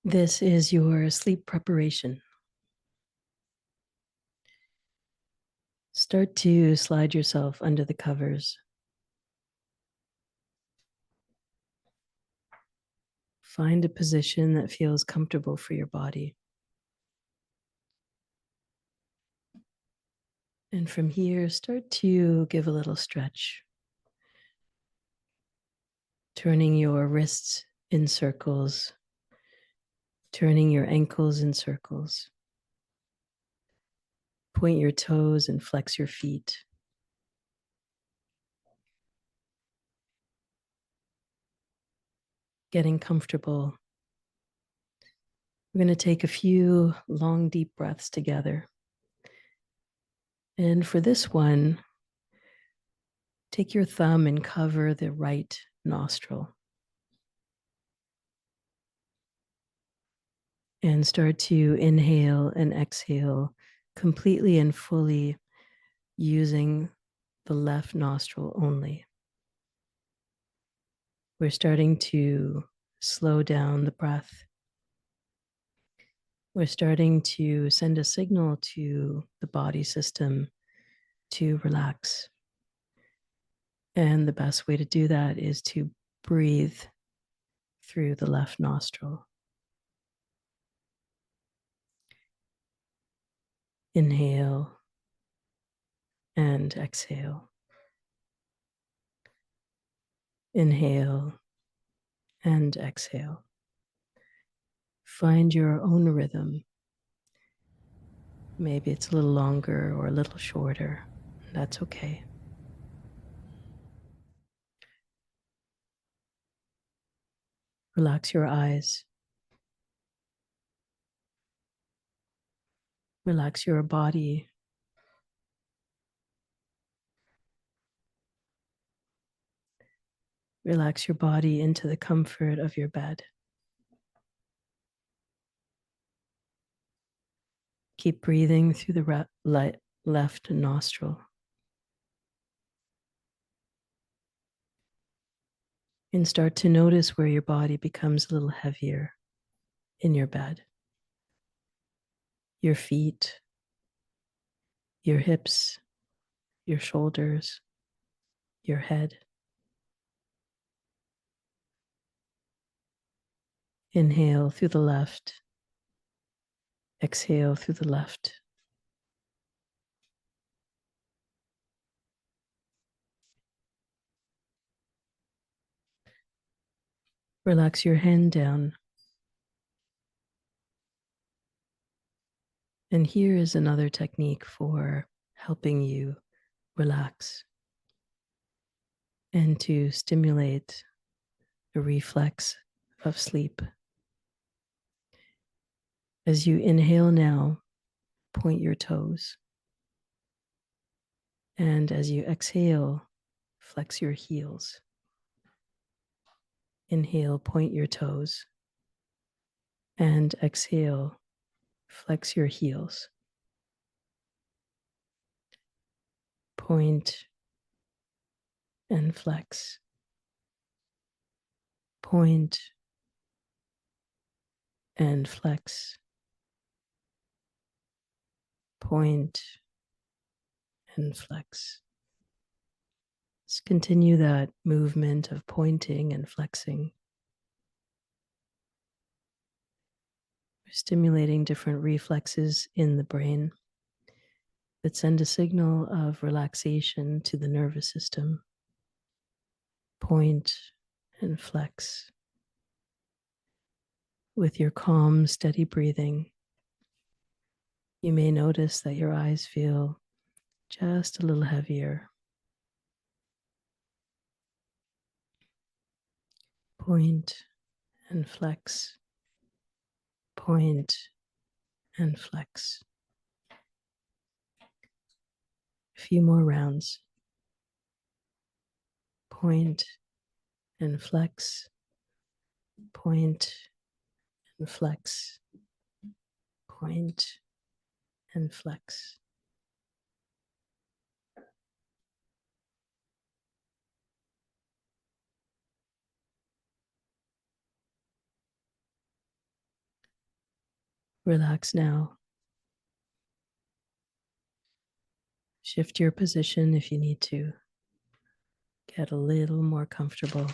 This is your sleep preparation. Start to slide yourself under the covers. Find a position that feels comfortable for your body. And from here, start to give a little stretch, turning your wrists in circles, turning your ankles in circles. Point your toes and flex your feet. Getting comfortable. We're going to take a few long, deep breaths together. And for this one, take your thumb and cover the right nostril. And start to inhale and exhale completely and fully using the left nostril only. We're starting to slow down the breath. We're starting to send a signal to the body system to relax. And the best way to do that is to breathe through the left nostril. Inhale and exhale. Inhale and exhale. Find your own rhythm. Maybe it's a little longer or a little shorter. That's okay. Relax your eyes. Relax your body. Relax your body into the comfort of your bed. Keep breathing through the left nostril. And start to notice where your body becomes a little heavier in your bed. Your feet, your hips, your shoulders, your head. Inhale through the left. Exhale through the left. Relax your hand down. And here is another technique for helping you relax and to stimulate the reflex of sleep. As you inhale now, point your toes. And as you exhale, flex your heels. Inhale, point your toes. And exhale, flex your heels. Point and flex. Point and flex. Point and flex. Let's continue that movement of pointing and flexing. We're stimulating different reflexes in the brain that send a signal of relaxation to the nervous system. Point and flex. With your calm, steady breathing, you may notice that your eyes feel just a little heavier. Point and flex. Point and flex. A few more rounds. Point and flex. Point and flex. Point and flex. Relax now. Shift your position if you need to. Get a little more comfortable.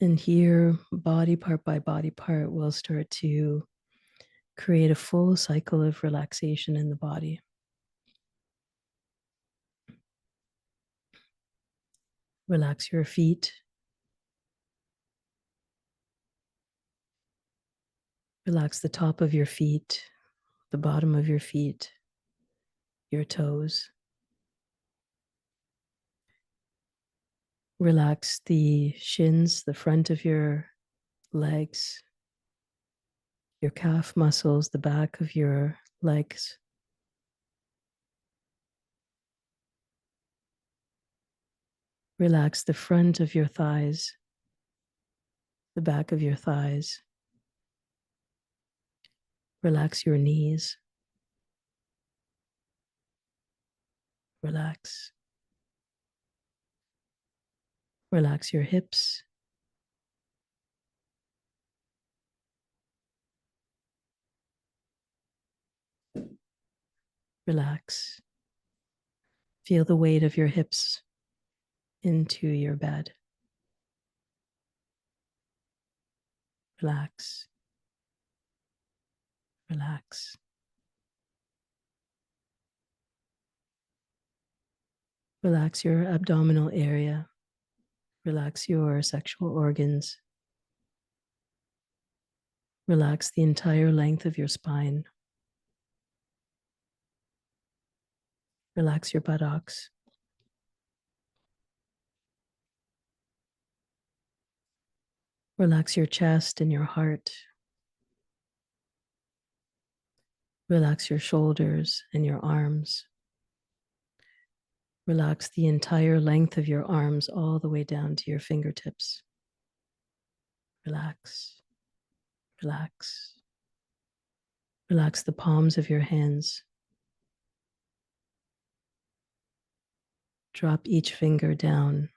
And here, body part by body part, we'll start to create a full cycle of relaxation in the body. Relax your feet. Relax the top of your feet, the bottom of your feet, your toes. Relax the shins, the front of your legs, your calf muscles, the back of your legs. Relax the front of your thighs, the back of your thighs. Relax your knees. Relax. Relax your hips. Relax. Feel the weight of your hips into your bed. Relax. Relax. Relax your abdominal area. Relax your sexual organs. Relax the entire length of your spine. Relax your buttocks. Relax your chest and your heart. Relax your shoulders and your arms. Relax the entire length of your arms all the way down to your fingertips. Relax. Relax. Relax the palms of your hands. Drop each finger down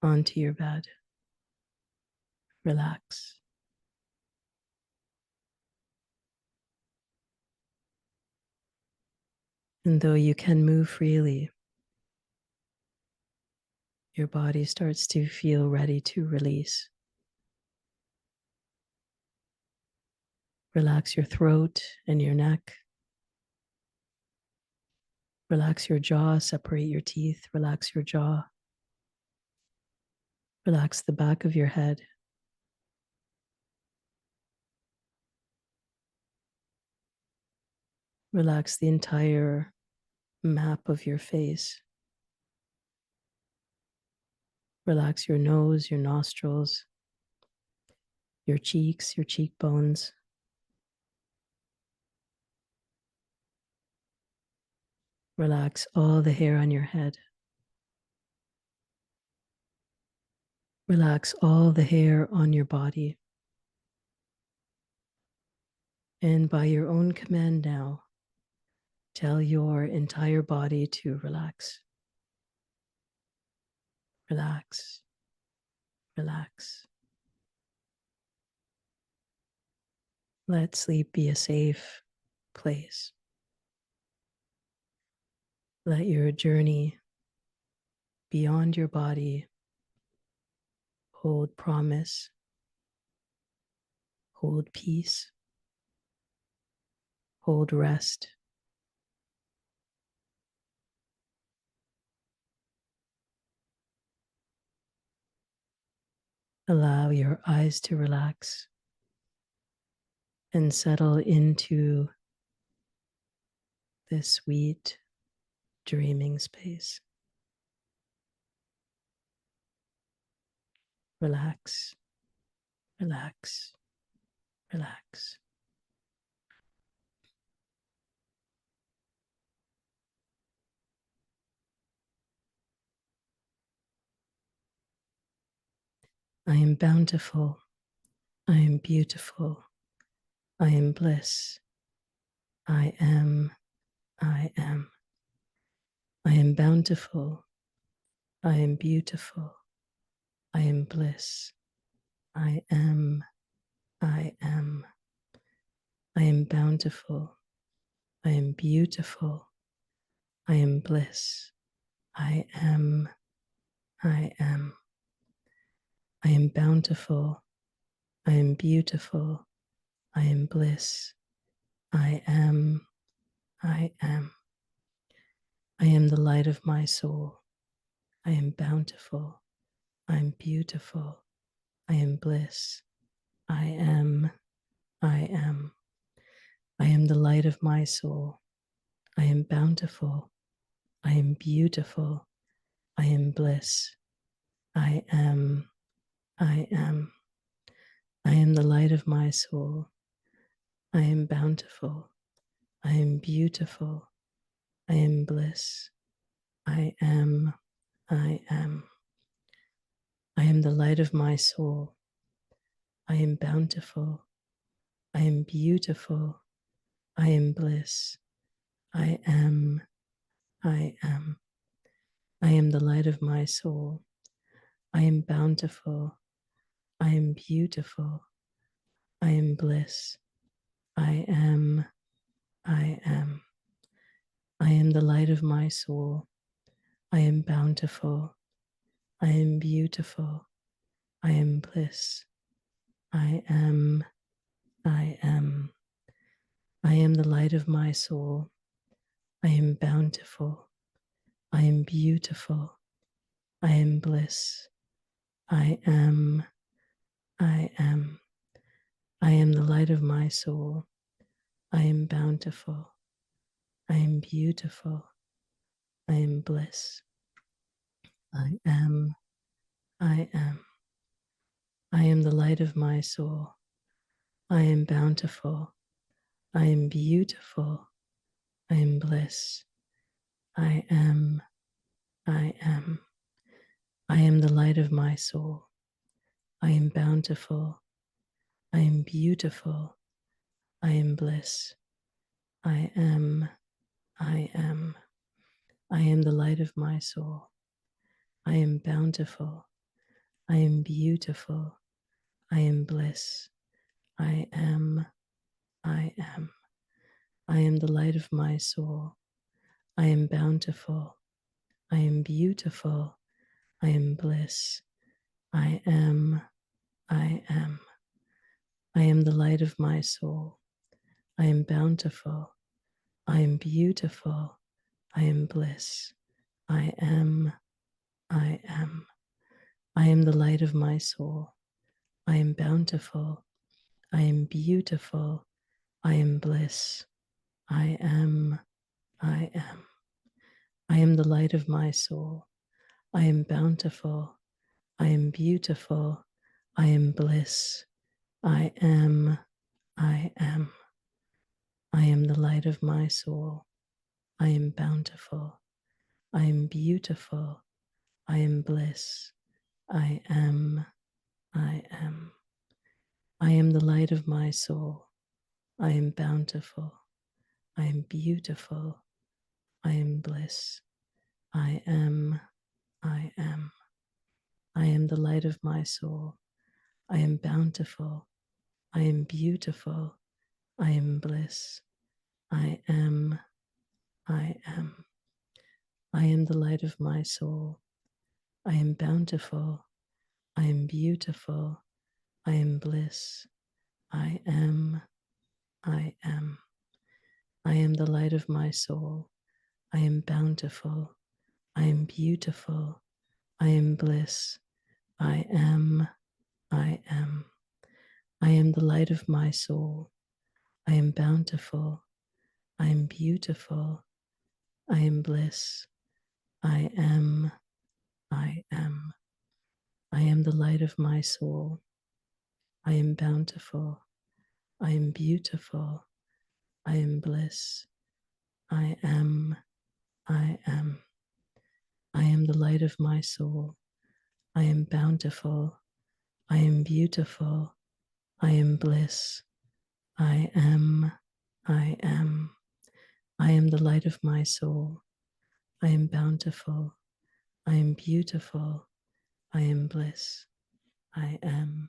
onto your bed. Relax. And though you can move freely, your body starts to feel ready to release. Relax your throat and your neck. Relax your jaw, separate your teeth, relax your jaw. Relax the back of your head. Relax the entire map of your face. Relax your nose, your nostrils, your cheeks, your cheekbones. Relax all the hair on your head. Relax all the hair on your body. And by your own command now, tell your entire body to relax. Relax. Relax. Let sleep be a safe place. Let your journey beyond your body hold promise, hold peace, hold rest. Allow your eyes to relax and settle into this sweet dreaming space. Relax, relax, relax. I am bountiful. I am beautiful. I am bliss. I am. I am. I am bountiful. I am beautiful. I am bliss. I am. I am. I am bountiful. I am beautiful. I am bliss. I am. I am. I am bountiful. I am beautiful. I am bliss. I am. I am. I am the light of my soul. I am bountiful. I am beautiful. I am bliss. I am. I am. I am the light of my soul. I am bountiful. I am beautiful. I am bliss. I am. I am. I am the light of my soul. I am bountiful. I am beautiful. I am bliss. I am. I am. I am the light of my soul. I am bountiful. I am beautiful. I am bliss. I am. I am. I am the light of my soul. I am bountiful. I am beautiful. I am bliss. I am. I am. I am the light of my soul. I am bountiful. I am beautiful. I am bliss. I am. I am. I am the light of my soul. I am bountiful. I am beautiful. I am bliss. I am. I am. I am the light of my soul. I am bountiful. I am beautiful. I am bliss. I am. I am. I am the light of my soul. I am bountiful. I am beautiful. I am bliss. I am. I am. I am the light of my soul. I am bountiful. I am beautiful. I am bliss. I am. I am. I am the light of my soul. I am bountiful. I am beautiful. I am bliss. I am. I am. I am the light of my soul. I am bountiful. I am beautiful. I am bliss. I am. I am. I am the light of my soul. I am bountiful. I am beautiful. I am bliss. I am. I am. I am the light of my soul. I am bountiful. I am beautiful. I am bliss. I am. I am. I am the light of my soul. I am bountiful. I am beautiful. I am bliss. I am. I am. I am the light of my soul. I am bountiful. I am beautiful. I am bliss. I am. I am. I am the light of my soul. I am bountiful. I am beautiful. I am bliss. I am. I am. I am the light of my soul. I am bountiful. I am beautiful. I am bliss. I am. I am. I am the light of my soul. I am bountiful. I am beautiful. I am bliss. I am. I am. I am the light of my soul. I am bountiful. I am beautiful. I am bliss. I am. I am. I am the light of my soul. I am bountiful. I am beautiful. I am bliss. I am. I am. I am the light of my soul. I am bountiful. I am beautiful. I am bliss. I am. I am. I am the light of my soul. I am bountiful. I am beautiful. I am bliss. I am. I am. I am the light of my soul. I am bountiful. I am beautiful. I am bliss. I am